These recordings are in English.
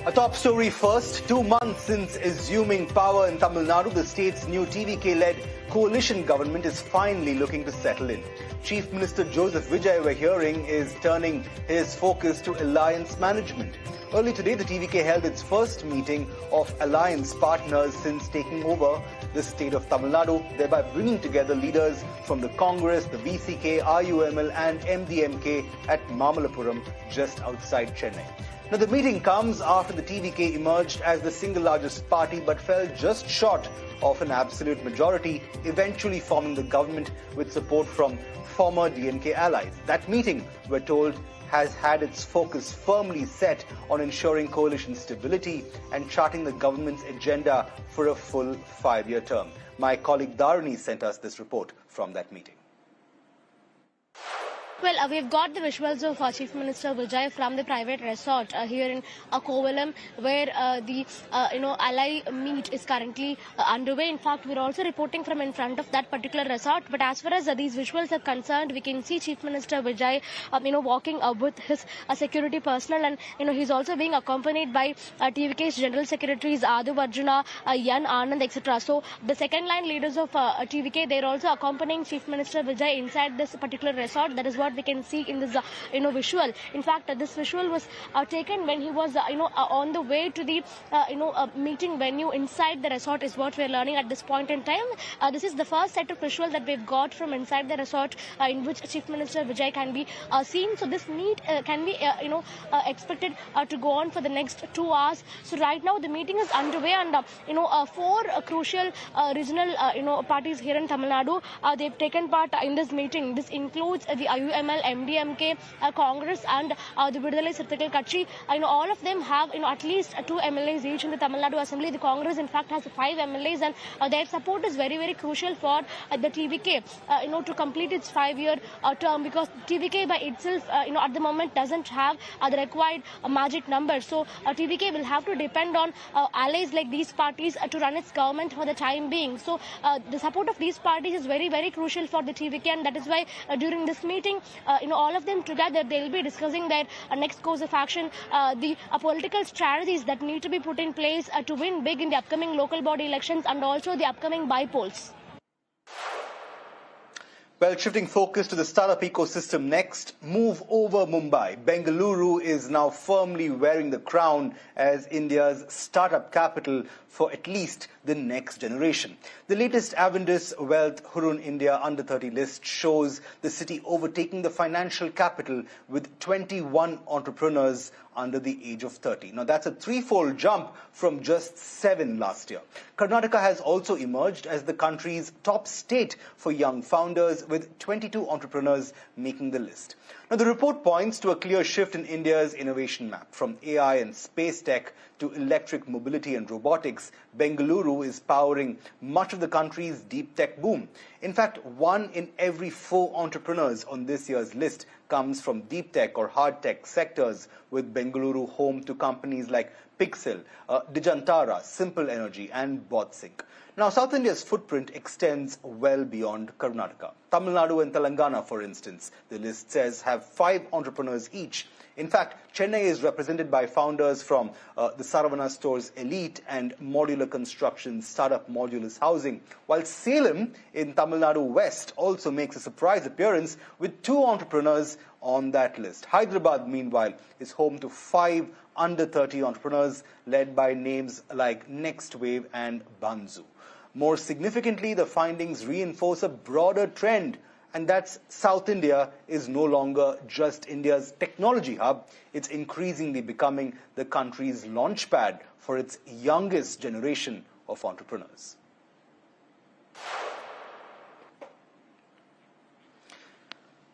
A top story first. 2 months since assuming power in Tamil Nadu, the state's new TVK-led coalition government is finally looking to settle in. Chief Minister Joseph Vijay, we're hearing, is turning his focus to alliance management. Early today, the TVK held its first meeting of alliance partners since taking over the state of Tamil Nadu, thereby bringing together leaders from the Congress, the VCK, RUML and MDMK at Mamalapuram, just outside Chennai. Now, the meeting comes after the TVK emerged as the single largest party but fell just short of an absolute majority, eventually forming the government with support from former DMK allies. That meeting, we're told, has had its focus firmly set on ensuring coalition stability and charting the government's agenda for a full 5-year term. My colleague Dharani sent us this report from that meeting. Well, we've got the visuals of Chief Minister Vijay from the private resort here in Kovalam, where the ally meet is currently underway. In fact, we're also reporting from in front of that particular resort. But as far as these visuals are concerned, we can see Chief Minister Vijay, walking with his security personnel, and he's also being accompanied by TVK's General Secretaries Adhu Arjuna, Yan Anand, etc. So the second line leaders of TVK, they're also accompanying Chief Minister Vijay inside this particular resort. That is what we can see in this visual. In fact, this visual was taken when he was on the way to the meeting venue inside the resort, is what we're learning at this point in time. This is the first set of visual that we've got from inside the resort in which Chief Minister Vijay can be seen. So this meet can be expected to go on for the next 2 hours. So right now the meeting is underway, and 4 crucial regional parties here in Tamil Nadu, they've taken part in this meeting. This includes the IUML, MDMK, Congress and the Vidudalai Sirthikal Katchi. All of them have at least 2 MLAs each in the Tamil Nadu Assembly. The Congress in fact has 5 MLAs, and their support is very, very crucial for the TVK to complete its 5-year term, because TVK by itself at the moment doesn't have the required magic number. So TVK will have to depend on allies like these parties to run its government for the time being. So the support of these parties is very, very crucial for the TVK, and that is why during this meeting, all of them together, they'll be discussing their next course of action, the political strategies that need to be put in place to win big in the upcoming local body elections and also the upcoming by-polls. Well, shifting focus to the startup ecosystem next, move over Mumbai. Bengaluru is now firmly wearing the crown as India's startup capital for at least the next generation. The latest Avendus Wealth Hurun India Under 30 list shows the city overtaking the financial capital with 21 entrepreneurs under the age of 30. Now, that's a 3-fold jump from just 7 last year. Karnataka has also emerged as the country's top state for young founders, with 22 entrepreneurs making the list. Now, the report points to a clear shift in India's innovation map. From AI and space tech to electric mobility and robotics, Bengaluru is powering much of the country's deep tech boom. In fact, 1 in every 4 entrepreneurs on this year's list comes from deep tech or hard tech sectors, with Bengaluru home to companies like Pixel, Digantara, Simple Energy and BotSync. Now, South India's footprint extends well beyond Karnataka. Tamil Nadu and Telangana, for instance, the list says, have 5 entrepreneurs each. In fact, Chennai is represented by founders from the Saravana Stores Elite and Modular Construction startup Modulus Housing, while Salem in Tamil Nadu West also makes a surprise appearance with 2 entrepreneurs on that list. Hyderabad, meanwhile, is home to 5 under 30 entrepreneurs led by names like Next Wave and Banzu. More significantly, the findings reinforce a broader trend, and that's South India is no longer just India's technology hub. It's increasingly becoming the country's launchpad for its youngest generation of entrepreneurs.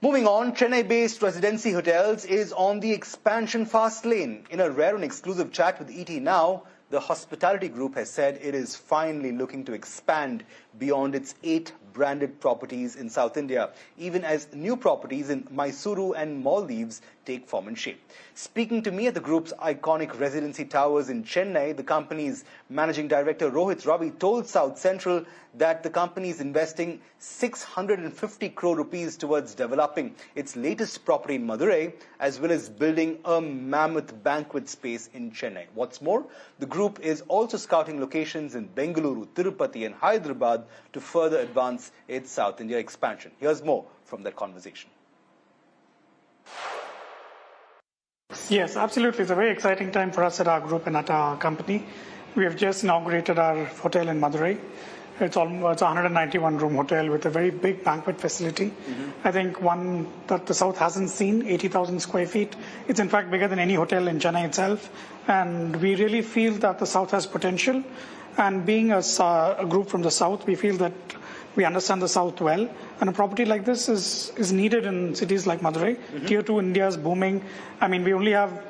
Moving on, Chennai-based Residency Hotels is on the expansion fast lane. In a rare and exclusive chat with ET Now, the hospitality group has said it is finally looking to expand beyond its 8 branded properties in South India, even as new properties in Mysuru and Maldives take form and shape. Speaking to me at the group's iconic Residency Towers in Chennai, the company's managing director Rohit Ravi told South Central that the company is investing 650 crore rupees towards developing its latest property in Madurai, as well as building a mammoth banquet space in Chennai. What's more, the group is also scouting locations in Bengaluru, Tirupati and Hyderabad to further advance its South India expansion. Here's more from that conversation. Yes, absolutely. It's a very exciting time for us at our group and at our company. We have just inaugurated our hotel in Madurai. It's a 191-room hotel with a very big banquet facility. I think one that the South hasn't seen, 80,000 square feet. It's in fact bigger than any hotel in Chennai itself. And we really feel that the South has potential. And being a group from the South, we feel that we understand the South well. And a property like this is needed in cities like Madurai. Tier 2 India is booming. I mean, we only have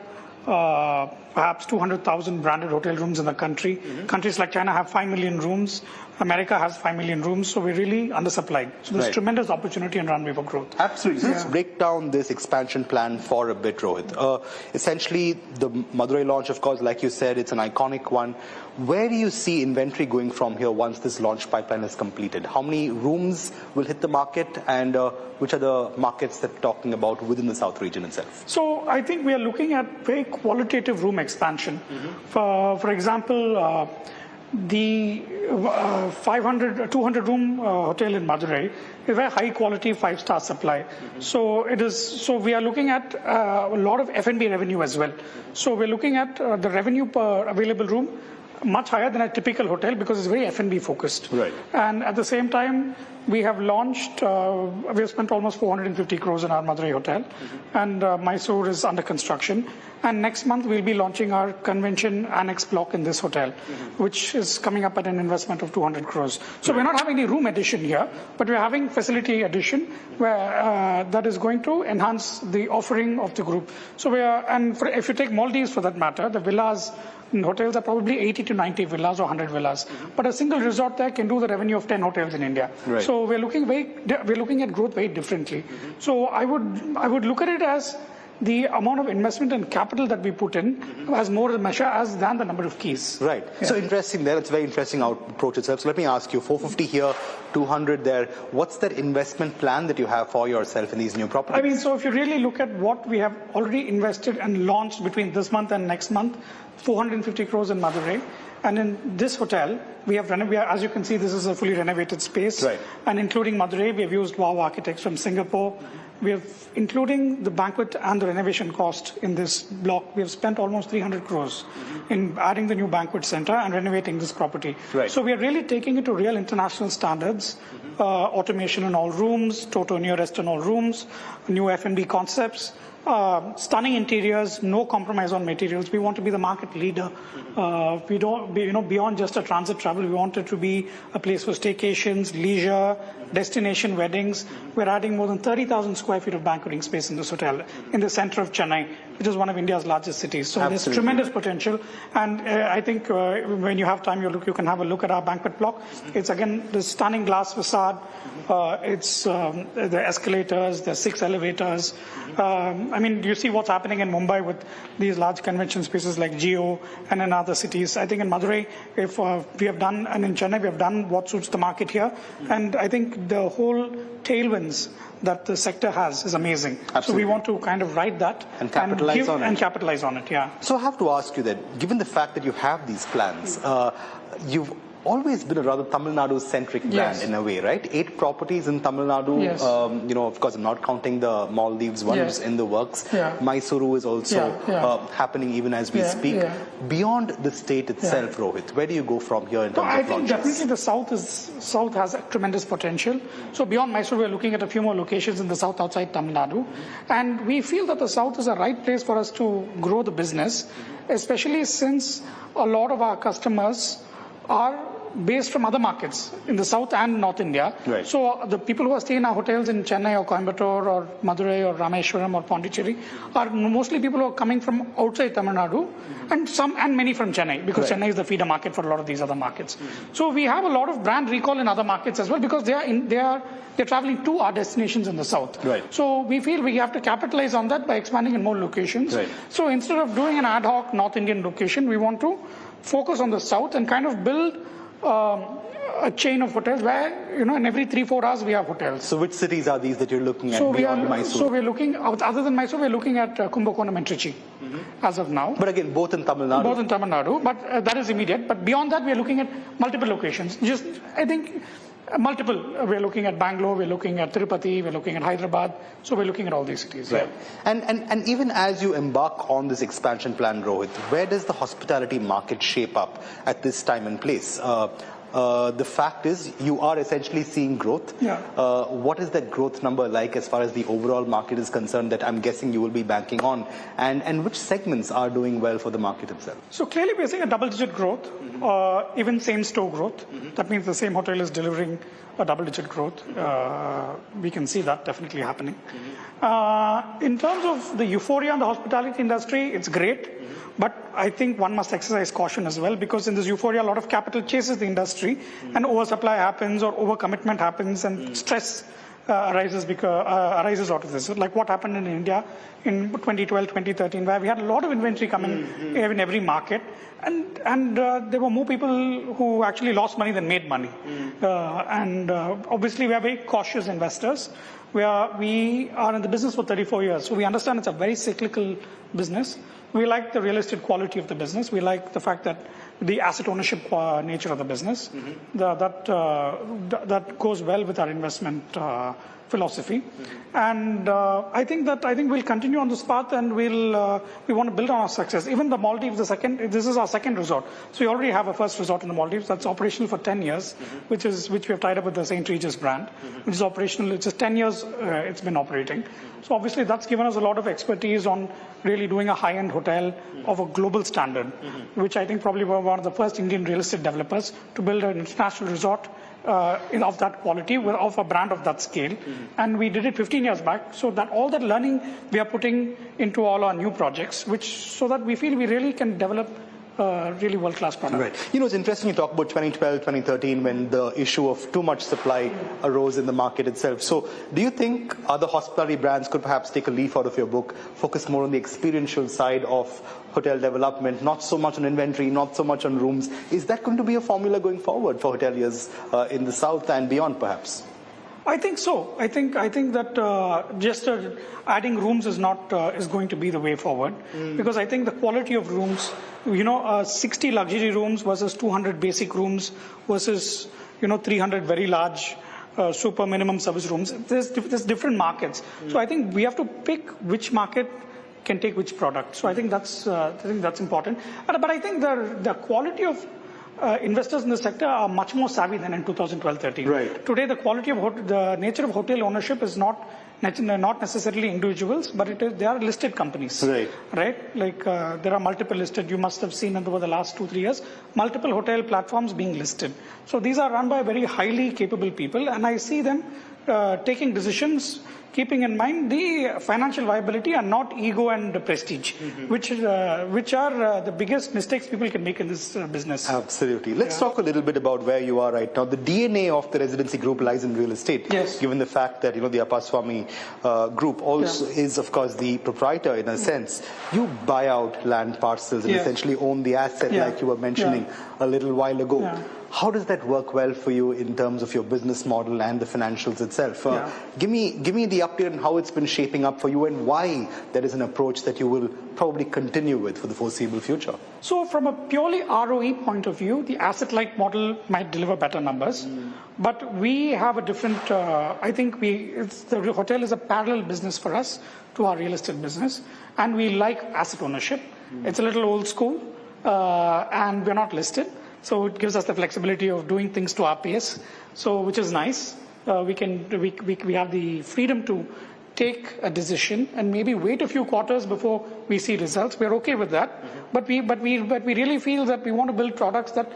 perhaps 200,000 branded hotel rooms in the country. Countries like China have 5 million rooms. America has 5 million rooms, so we're really undersupplied. So there's tremendous opportunity and runway for growth. Absolutely. So let's break down this expansion plan for a bit, Rohit. Essentially, the Madurai launch, of course, like you said, it's an iconic one. Where do you see inventory going from here once this launch pipeline is completed? How many rooms will hit the market, and which are the markets that we're talking about within the South region itself? So I think we are looking at very qualitative room expansion. For example, the 200 room hotel in Madurai is a very high quality 5-star supply. So we are looking at a lot of F&B revenue as well. So we're looking at the revenue per available room much higher than a typical hotel because it's very F&B focused. Right. And at the same time, we have launched, we have spent almost 450 crores in our Madurai hotel, and Mysore is under construction. And next month, we'll be launching our convention annex block in this hotel, which is coming up at an investment of 200 crores. So we're not having any room addition here, but we're having facility addition where that is going to enhance the offering of the group. So if you take Maldives for that matter, the villas in hotels are probably 80 to 90 villas or 100 villas. But a single resort there can do the revenue of 10 hotels in India. Right. So we're looking at growth very differently. So I would look at it as the amount of investment and capital that we put in has more measure than the number of keys. Right. Yeah. So interesting there. It's a very interesting approach itself. So let me ask you, 450 here, 200 there. What's that investment plan that you have for yourself in these new properties? I mean, so if you really look at what we have already invested and launched between this month and next month, 450 crores in Madurai. And in this hotel, we have as you can see, this is a fully renovated space. Right. And including Madurai, we have used WOW architects from Singapore. We have, including the banquet and the renovation cost in this block, we have spent almost 300 crores in adding the new banquet center and renovating this property. Right. So we are really taking it to real international standards, automation in all rooms, Toto nearest in all rooms, new F&B concepts. Stunning interiors, no compromise on materials. We want to be the market leader. We don't, beyond just a transit travel, we want it to be a place for staycations, leisure, destination weddings. We're adding more than 30,000 square feet of banqueting space in this hotel in the center of Chennai, which is one of India's largest cities. So There's tremendous potential. And I think when you have time, you can have a look at our banquet block. It's again the stunning glass facade. It's the escalators, the 6 elevators. I mean, you see what's happening in Mumbai with these large convention spaces like Geo and in other cities. I think in Madurai, we have done, and in Chennai, we have done what suits the market here. And I think the whole tailwinds that the sector has is amazing. Absolutely. So we want to kind of ride that and capitalize on it. Yeah. So I have to ask you that, given the fact that you have these plans, you've always been a rather Tamil Nadu-centric brand in a way, right? 8 properties in Tamil Nadu. Yes. Of course, I'm not counting the Maldives one, which is in the works. Yeah. Mysuru is also happening even as we speak. Yeah. Beyond the state itself, Rohit, where do you go from here in terms of launches? I think definitely the South has a tremendous potential. So beyond Mysuru, we're looking at a few more locations in the South outside Tamil Nadu. And we feel that the South is the right place for us to grow the business, especially since a lot of our customers are based from other markets in the South and North India. Right. So the people who are staying in our hotels in Chennai or Coimbatore or Madurai or Rameshwaram or Pondicherry are mostly people who are coming from outside Tamil Nadu, and many from Chennai, because Right. Chennai is the feeder market for a lot of these other markets. So we have a lot of brand recall in other markets as well, because they're traveling to our destinations in the South. Right. So we feel we have to capitalize on that by expanding in more locations. Right. So instead of doing an ad hoc North Indian location, we want to focus on the South and kind of build a chain of hotels where, in every 3-4 hours we have hotels. So which cities are these that you're looking at beyond Mysore? So we're looking, other than Mysore, we're looking at Kumbakonam and Trichy as of now. But again, both in Tamil Nadu? Both in Tamil Nadu, but that is immediate. But beyond that, we're looking at multiple locations. I think, multiple. We're looking at Bangalore, we're looking at Tirupati, we're looking at Hyderabad. So we're looking at all these cities. Right. And even as you embark on this expansion plan, Rohit, where does the hospitality market shape up at this time and place? The fact is, you are essentially seeing growth. Yeah. What is that growth number like as far as the overall market is concerned that I'm guessing you will be banking on? And which segments are doing well for the market itself? So clearly we're seeing a double-digit growth, even same-store growth. That means the same hotel is delivering a double-digit growth. We can see that definitely happening. In terms of the euphoria in the hospitality industry, it's great. But I think one must exercise caution as well, because in this euphoria, a lot of capital chases the industry, and oversupply happens or overcommitment happens, and stress arises out of this. Like what happened in India in 2012, 2013, where we had a lot of inventory coming in every market, and there were more people who actually lost money than made money. Obviously, we are very cautious investors. We are in the business for 34 years, so we understand it's a very cyclical business. We like the real estate quality of the business. We like the fact that the asset ownership nature of the business, that goes well with our investment philosophy. And I think we'll continue on this path, and we want to build on our success. Even the Maldives, this is our second resort. So we already have a first resort in the Maldives that's operational for 10 years, which we have tied up with the St. Regis brand, which is operational. It's just 10 years it's been operating. So obviously that's given us a lot of expertise on really doing a high-end hotel of a global standard, which I think probably we're one of the first Indian real estate developers to build an international resort of that quality, of a brand of that scale. And we did it 15 years back, so that all that learning we are putting into all our new projects, so that we feel we really can develop really world-class product. Right. It's interesting you talk about 2012, 2013, when the issue of too much supply arose in the market itself. So do you think other hospitality brands could perhaps take a leaf out of your book, focus more on the experiential side of hotel development, not so much on inventory, not so much on rooms? Is that going to be a formula going forward for hoteliers in the South and beyond, perhaps? I think so. I think that just adding rooms is going to be the way forward, because I think the quality of rooms, 60 luxury rooms versus 200 basic rooms versus 300 very large super minimum service rooms. There's different markets. So I think we have to pick which market can take which product. So I think that's important. But I think the quality of investors in the sector are much more savvy than in 2012-13. Right. Today, the nature of hotel ownership is not necessarily individuals, but they are listed companies. Right. Like there are multiple listed. You must have seen over the last 2-3 years, multiple hotel platforms being listed. So these are run by very highly capable people, and I see them taking decisions keeping in mind the financial viability and not ego and prestige, which are the biggest mistakes people can make in this business. Absolutely. Let's talk a little bit about where you are right now. The DNA of the Residency Group lies in real estate. Yes. Given the fact that, the Appaswamy Group also is, of course, the proprietor in a sense. You buy out land parcels and essentially own the asset, like you were mentioning a little while ago. Yeah. How does that work well for you in terms of your business model and the financials itself? Give me the update on how it's been shaping up for you and why that is an approach that you will probably continue with for the foreseeable future. So from a purely ROE point of view, the asset-light model might deliver better numbers. But we have a different, the hotel is a parallel business for us to our real estate business. And we like asset ownership. It's a little old school and we're not listed. So it gives us the flexibility of doing things to our pace, which is nice. We have the freedom to take a decision and maybe wait a few quarters before we see results. We're okay with that, but we really feel that we want to build products that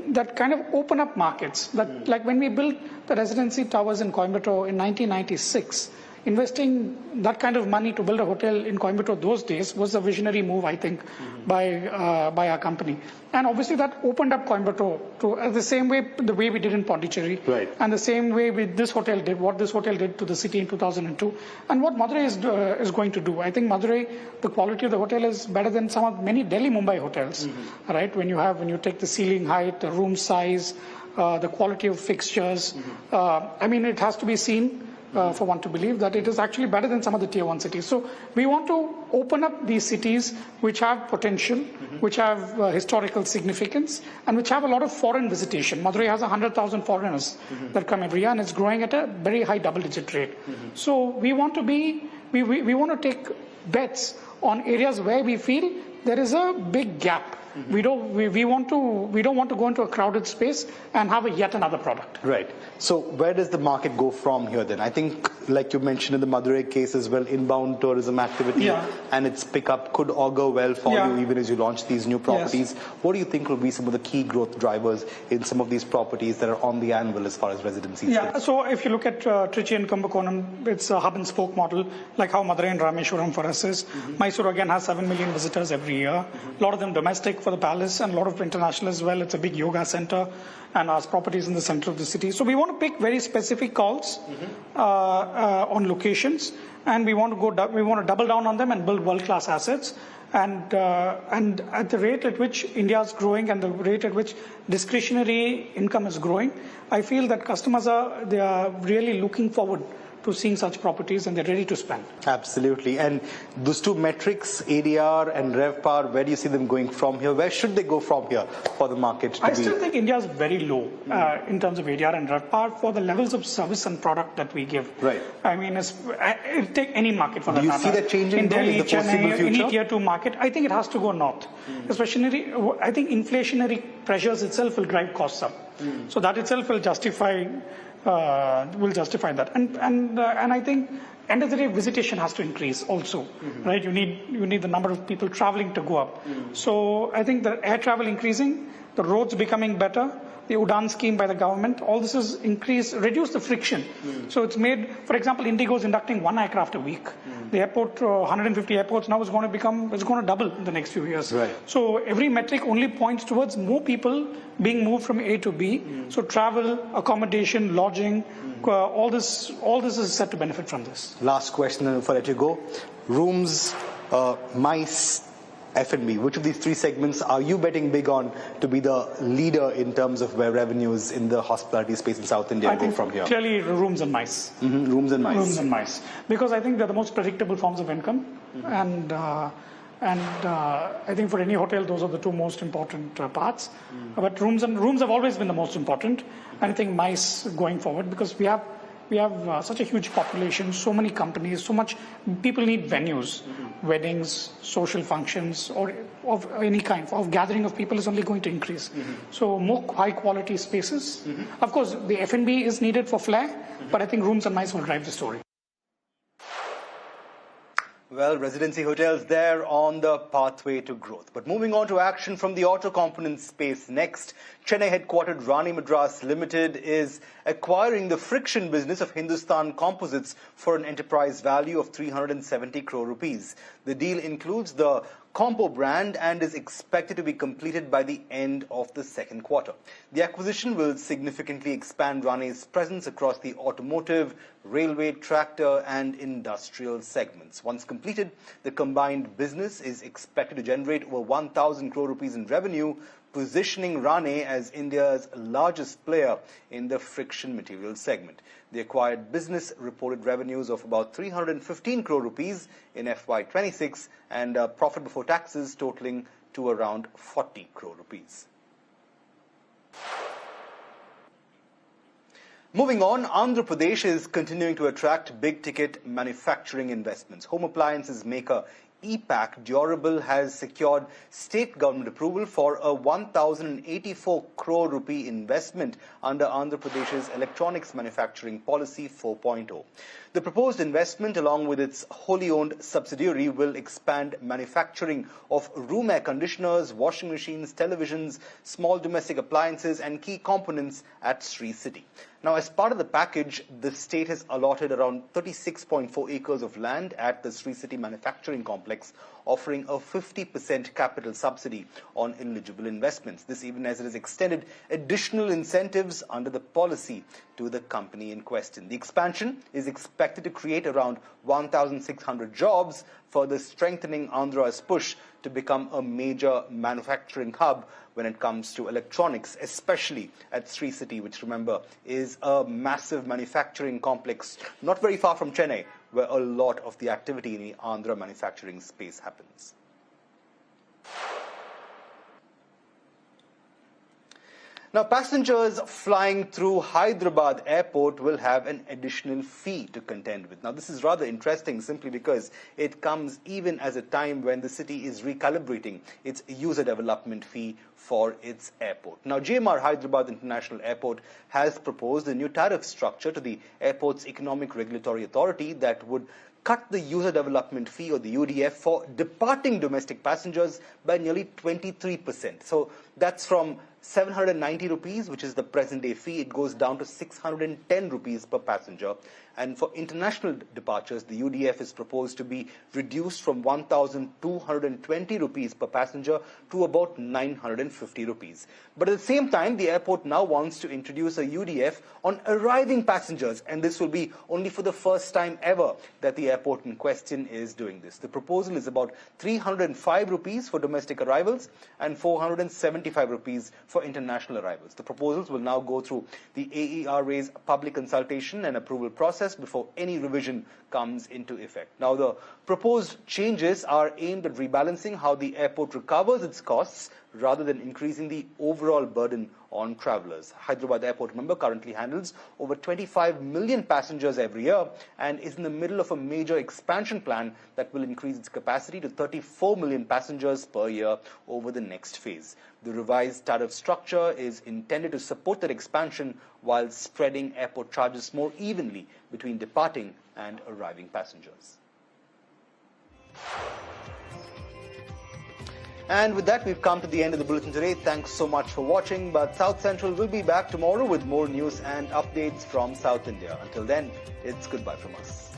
that kind of open up markets. That like when we built the residency towers in Coimbatore in 1996, investing that kind of money to build a hotel in Coimbatore those days was a visionary move, I think, by our company. And obviously that opened up Coimbatore to the same way, the way we did in Pondicherry, right, and the same way this hotel did, what this hotel did to the city in 2002, and what Madurai is going to do. I think Madurai, the quality of the hotel is better than many Delhi, Mumbai hotels, right? When you take the ceiling height, the room size, the quality of fixtures, I mean, it has to be seen. For one to believe that it is actually better than some of the tier 1 cities. So we want to open up these cities which have potential, which have historical significance, and which have a lot of foreign visitation. Madurai has 100,000 foreigners that come every year, and it's growing at a very high double-digit rate. So we want to we want to take bets on areas where we feel there is a big gap. We don't want to go into a crowded space and have yet another product. Right. So where does the market go from here then? I think, like you mentioned in the Madurai case as well, inbound tourism activity and its pickup could augur well for you even as you launch these new properties. Yes. What do you think will be some of the key growth drivers in some of these properties that are on the anvil as far as residencies? Yeah. So if you look at Trichy and Kumbakonam, it's a hub and spoke model, like how Madurai and Rameshwaram for us is. Mysore again has 7 million visitors every year. A lot of them domestic for the palace and a lot of international as well. It's a big yoga center and our properties in the center of the city. So we want to pick very specific calls on locations, and we want to double down on them and build world-class assets. And at the rate at which India is growing and the rate at which discretionary income is growing, I feel that customers are really looking forward to seeing such properties, and they're ready to spend. Absolutely. And those two metrics, ADR and RevPAR, where do you see them going from here? Where should they go from here for the market to be? I still think India is very low in terms of ADR and RevPAR for the levels of service and product that we give. Right. I mean, take any market for that matter. Do you see that changing in Delhi, in the foreseeable future? Any tier 2 market, I think it has to go north. Especially, I think inflationary pressures itself will drive costs up. So that itself will justify that, and I think end of the day visitation has to increase also, right? You need the number of people traveling to go up. So I think the air travel increasing, the roads becoming better, the Udan scheme by the government, all this is reduce the friction. So it's made, for example, Indigo is inducting 1 aircraft a week. The airport, 150 airports now is going to double in the next few years. Right. So every metric only points towards more people being moved from A to B. So travel, accommodation, lodging, all this is set to benefit from this. Last question before I let you go. Rooms, MICE, F&B, which of these 3 segments are you betting big on to be the leader in terms of where revenues in the hospitality space in South India go from here? Clearly, rooms and MICE. Rooms and MICE. Rooms and MICE. Because I think they're the most predictable forms of income. And I think for any hotel, those are the 2 most important parts. But rooms have always been the most important. And I think MICE going forward, because we have such a huge population, so many companies, so much people need venues, weddings, social functions, or of any kind of gathering of people is only going to increase. So more high quality spaces. Of course, the F&B is needed for flair, but I think rooms and MICE will drive the story. Well, residency hotels there on the pathway to growth. But moving on to action from the auto component space next, Chennai-headquartered Rane Madras Limited is acquiring the friction business of Hindustan Composites for an enterprise value of 370 crore rupees. The deal includes the Compo brand and is expected to be completed by the end of the second quarter. The acquisition will significantly expand Rane's presence across the automotive, railway, tractor and industrial segments. Once completed, the combined business is expected to generate over 1,000 crore rupees in revenue, positioning Rane as India's largest player in the friction materials segment. The acquired business reported revenues of about 315 crore rupees in FY26 and profit before taxes totaling to around 40 crore rupees. Moving on, Andhra Pradesh is continuing to attract big-ticket manufacturing investments. Home appliances maker EPAC Durable has secured state government approval for a 1,084 crore rupee investment under Andhra Pradesh's Electronics Manufacturing Policy 4.0. The proposed investment, along with its wholly owned subsidiary, will expand manufacturing of room air conditioners, washing machines, televisions, small domestic appliances and key components at Sri City. Now, as part of the package, the state has allotted around 36.4 acres of land at the Sri City manufacturing complex, offering a 50% capital subsidy on eligible investments. This even as it has extended additional incentives under the policy to the company in question. The expansion is expected to create around 1,600 jobs, further strengthening Andhra's push to become a major manufacturing hub when it comes to electronics, especially at Sri City, which, remember, is a massive manufacturing complex not very far from Chennai, where a lot of the activity in the Andhra manufacturing space happens. Now, passengers flying through Hyderabad airport will have an additional fee to contend with. Now, this is rather interesting simply because it comes even as a time when the city is recalibrating its user development fee for its airport. Now, GMR Hyderabad International Airport has proposed a new tariff structure to the airport's Economic Regulatory Authority that would cut the user development fee, or the UDF, for departing domestic passengers by nearly 23%. So that's from 790 rupees, which is the present day fee. It goes down to 610 rupees per passenger. And for international departures, the UDF is proposed to be reduced from 1,220 rupees per passenger to about 950 rupees. But at the same time, the airport now wants to introduce a UDF on arriving passengers, and this will be only for the first time ever that the airport in question is doing this. The proposal is about 305 rupees for domestic arrivals and 475 rupees for international arrivals. The proposals will now go through the AERA's public consultation and approval process before any revision comes into effect. Now, the proposed changes are aimed at rebalancing how the airport recovers its costs rather than increasing the overall burden on travelers. Hyderabad Airport, remember, currently handles over 25 million passengers every year and is in the middle of a major expansion plan that will increase its capacity to 34 million passengers per year over the next phase. The revised tariff structure is intended to support that expansion while spreading airport charges more evenly between departing and arriving passengers. And with that, we've come to the end of the bulletin today. Thanks so much for watching. But South Central will be back tomorrow with more news and updates from South India. Until then, it's goodbye from us.